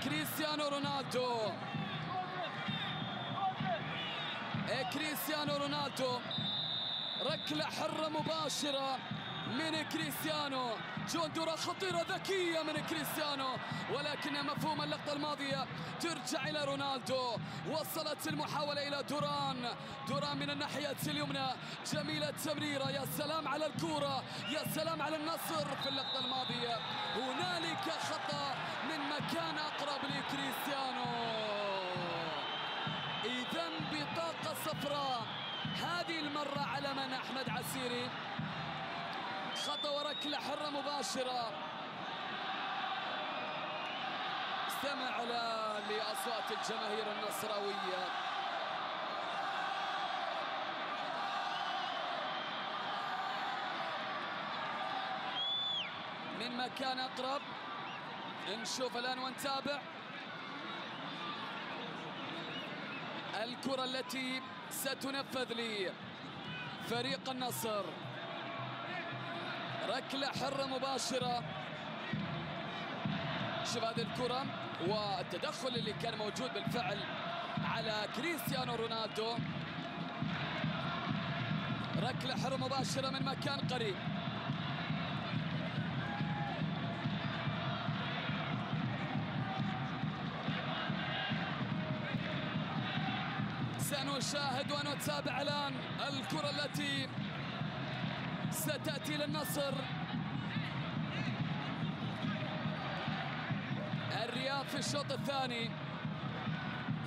كريستيانو رونالدو. كريستيانو رونالدو، ركلة حرة مباشرة من كريستيانو. جوندورا خطيرة ذكية من كريستيانو، ولكن مفهوم اللقطة الماضية ترجع إلى رونالدو. وصلت المحاولة إلى دوران من الناحية اليمنى، جميلة تمريرة. يا سلام على الكورة، يا سلام على النصر في اللقطة الماضية. هنالك خطأ من مكان أقرب لكريستيانو. إذن بطاقة صفراء هذه المرة على من أحمد عسيري. خطأ وركلة حرة مباشرة. استمع لأصوات الجماهير النصراوية. من مكان أقرب نشوف الآن ونتابع الكرة التي ستنفذ لفريق النصر. ركلة حرة مباشرة. شوف هذه الكرة والتدخل اللي كان موجود بالفعل على كريستيانو رونالدو. ركلة حرة مباشرة من مكان قريب. سنشاهد ونتابع الآن الكرة التي ستأتي للنصر. الرياض في الشوط الثاني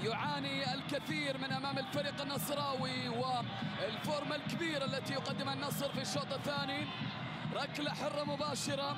يعاني الكثير من أمام الفريق النصراوي والفورمة الكبيرة التي يقدمها النصر في الشوط الثاني. ركلة حرة مباشرة